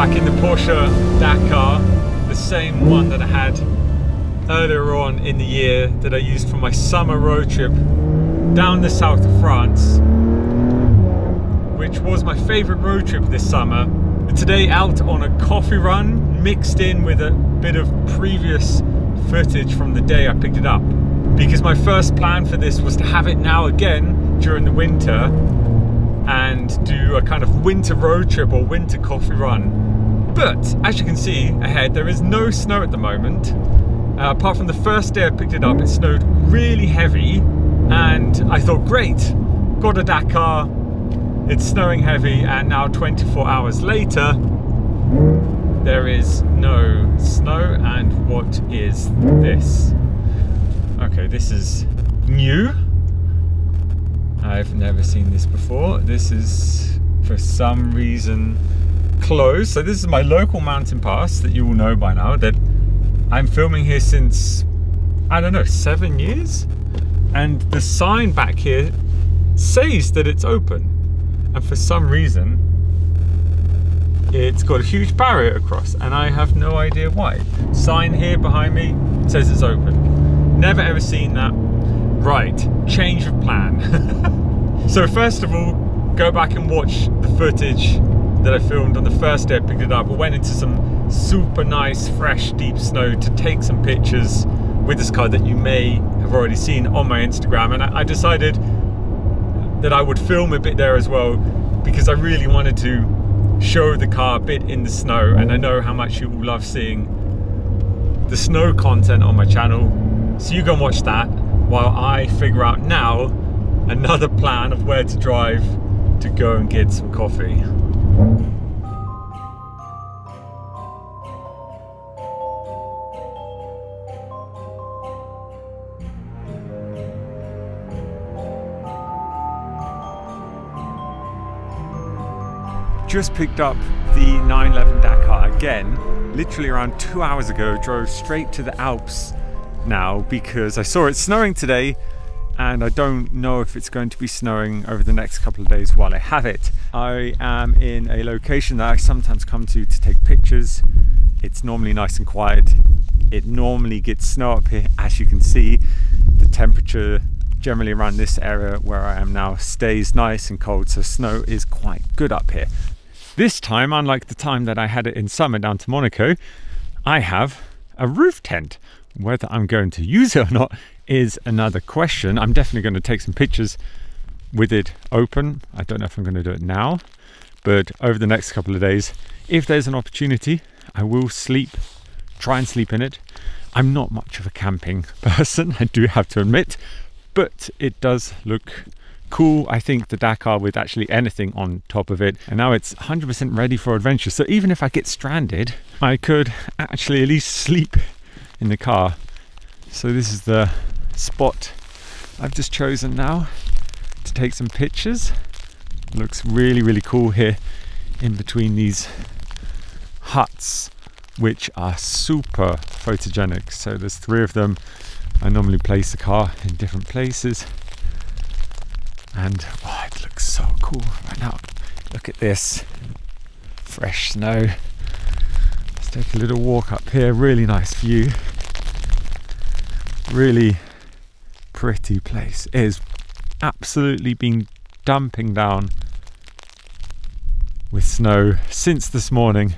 back in the Porsche Dakar, the same one that I had earlier on in the year that I used for my summer road trip down the south of France, which was my favorite road trip this summer. Today out on a coffee run mixed in with a bit of previous footage from the day I picked it up, because my first plan for this was to have it now again during the winter and do a kind of winter road trip or winter coffee run. But as you can see ahead, there is no snow at the moment. Apart from the first day I picked it up, it snowed really heavy, and I thought, great, got a Dakar, it's snowing heavy, and now 24 hours later there is no snow. And what is this? Okay, this is new. I've never seen this before. This is for some reason closed. So this is my local mountain pass that you all know by now, that I'm filming here since, I don't know, 7 years? And the sign back here says that it's open. And for some reason, it's got a huge barrier across, and I have no idea why. Sign here behind me says it's open. Never ever seen that. Right, change of plan. So first of all, go back and watch the footage that I filmed on the first day I picked it up. I went into some super nice, fresh, deep snow to take some pictures with this car that you may have already seen on my Instagram. And I decided that I would film a bit there as well, because I really wanted to show the car a bit in the snow. And I know how much you all love seeing the snow content on my channel. So you go and watch that while I figure out now another plan of where to drive to go and get some coffee. Just picked up the 911 Dakar again, literally around 2 hours ago. Drove straight to the Alps now because I saw it snowing today, and I don't know if it's going to be snowing over the next couple of days while I have it. I am in a location that I sometimes come to take pictures. It's normally nice and quiet. It normally gets snow up here. As you can see, the temperature generally around this area where I am now stays nice and cold, so snow is quite good up here. This time, unlike the time that I had it in summer down to Monaco, I have a roof tent. Whether I'm going to use it or not is another question. I'm definitely going to take some pictures with it open. I don't know if I'm going to do it now, but over the next couple of days, if there's an opportunity, I will try and sleep in it. I'm not much of a camping person, I do have to admit, but it does look cool. I think the Dakar with actually anything on top of it, and now it's 100% ready for adventure. So even if I get stranded, I could actually at least sleep in the car. So this is the spot I've just chosen now to take some pictures. Looks really, really cool here in between these huts, which are super photogenic. So there's 3 of them. I normally place the car in different places, and oh, it looks so cool right now. Look at this fresh snow. Let's take a little walk up here. Really nice view. Really pretty place. It has absolutely been dumping down with snow since this morning.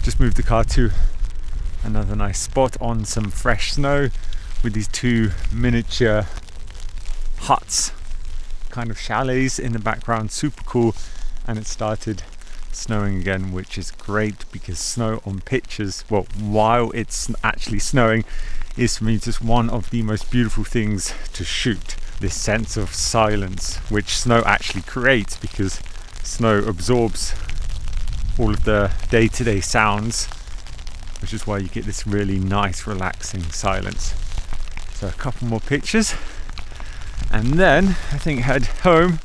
Just moved the car to another nice spot on some fresh snow with these 2 miniature huts, kind of chalets in the background. Super cool. And it started snowing again, which is great because snow on pictures, well, while it's actually snowing, is for me just one of the most beautiful things to shoot. this sense of silence which snow actually creates, because snow absorbs all of the day-to-day sounds, which is why you get this really nice relaxing silence. So a couple more pictures and then I think head home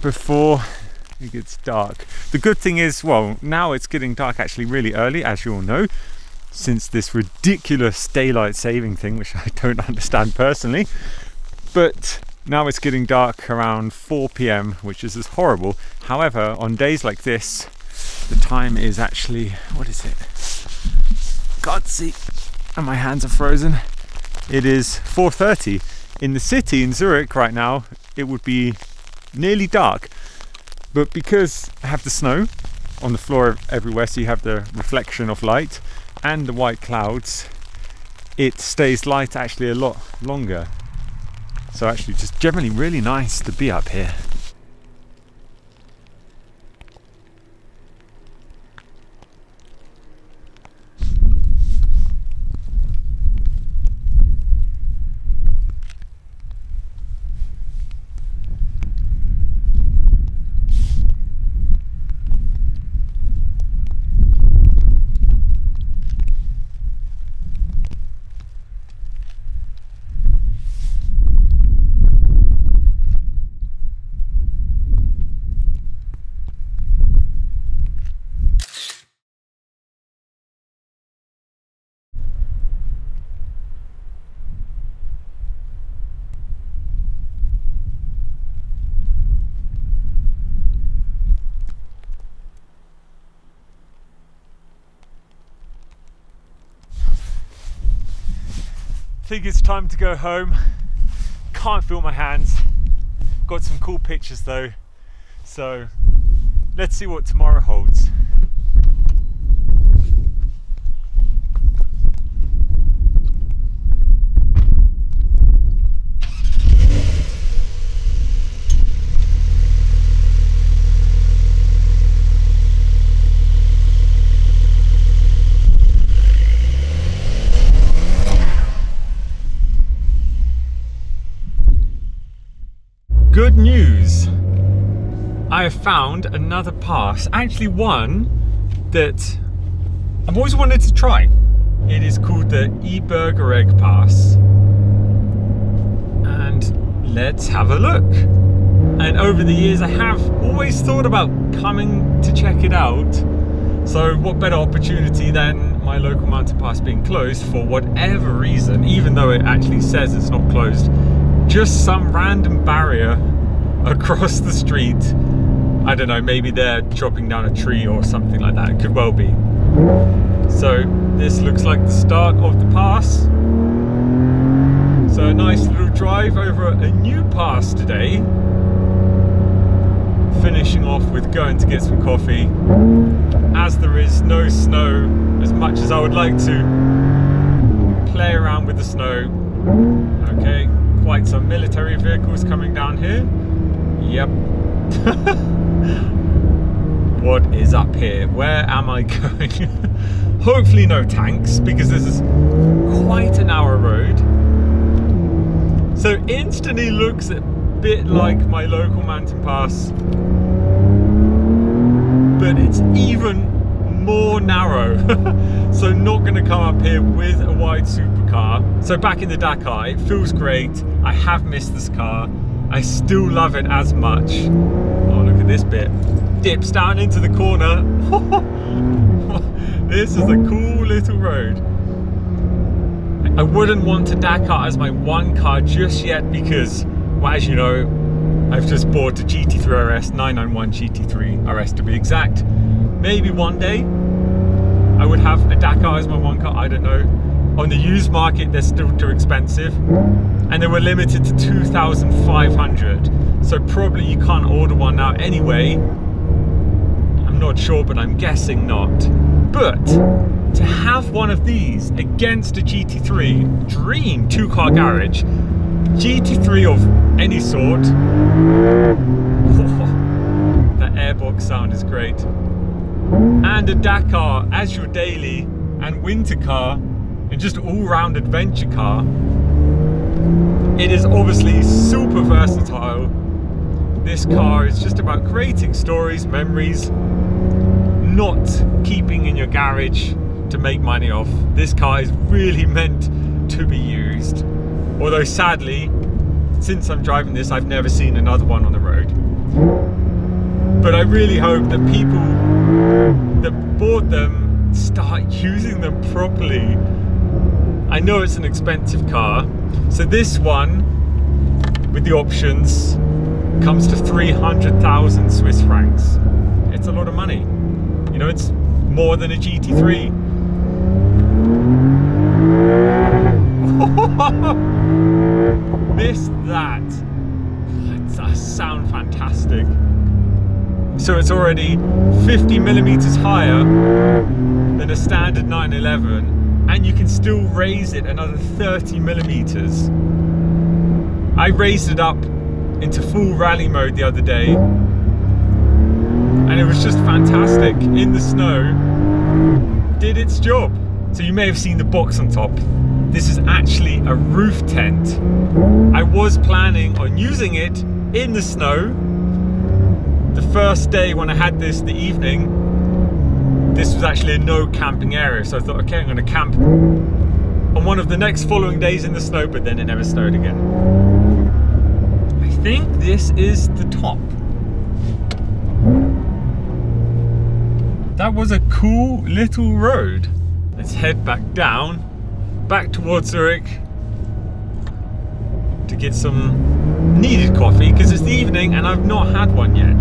before it gets dark. The good thing is, well, now it's getting dark actually really early, as you all know, since this ridiculous daylight saving thing, which I don't understand personally. But now it's getting dark around 4 p.m, which is just horrible. However, on days like this, the time is actually, what is it? Can't see, and my hands are frozen. It is 4:30. In the city, in Zurich right now, it would be nearly dark. But because I have the snow on the floor everywhere, so you have the reflection of light and the white clouds, it stays light actually a lot longer. So actually just generally really nice to be up here. I think it's time to go home. Can't feel my hands. Got some cool pictures though. So let's see what tomorrow holds. Good news! I have found another pass, actually one that I've always wanted to try. It is called the Ebergeregg Pass. And let's have a look. And over the years I have always thought about coming to check it out. So what better opportunity than my local mountain pass being closed for whatever reason, even though it actually says it's not closed. Just some random barrier across the street. I don't know, maybe they're chopping down a tree or something like that. It could well be. So this looks like the start of the pass. So a nice little drive over a new pass today. Finishing off with going to get some coffee. As there is no snow, as much as I would like to play around with the snow. Okay. Quite some military vehicles coming down here. Yep. What is up here? Where am I going? Hopefully no tanks, because this is quite a narrow road. So instantly looks a bit like my local mountain pass, but it's even more narrow. So not going to come up here with a wide supercar. So back in the Dakar, it feels great. I have missed this car. I still love it as much. Oh, look at this bit. Dips down into the corner. This is a cool little road. I wouldn't want a Dakar as my one car just yet because, well, as you know, I've just bought a GT3 RS, 991 GT3 RS to be exact. Maybe one day I would have a Dakar as my one car, I don't know. On the used market, they're still too expensive. And they were limited to 2,500. So probably you can't order one now anyway. I'm not sure, but I'm guessing not. But to have one of these against a GT3, dream two-car garage, GT3 of any sort. That airbox sound is great. And a Dakar as your daily and winter car, and just all-round adventure car. It is obviously super versatile. This car is just about creating stories, memories, not keeping in your garage to make money off. This car is really meant to be used. Although sadly, since I'm driving this, I've never seen another one on the road. But I really hope that people that bought them start using them properly. I know it's an expensive car. So this one, with the options, comes to 300,000 Swiss francs. It's a lot of money. You know, it's more than a GT3. Missed that. That sound fantastic. So it's already 50 millimeters higher than a standard 911, and you can still raise it another 30 millimeters. I raised it up into full rally mode the other day, and it was just fantastic. In the snow, did its job. So you may have seen the box on top. This is actually a roof tent. I was planning on using it in the snow. The first day when I had this, the evening, this was actually a no camping area. So I thought, okay, I'm gonna camp on one of the next following days in the snow, but then it never snowed again. I think this is the top. That was a cool little road. Let's head back down, back towards Zurich to get some needed coffee, because it's the evening and I've not had one yet.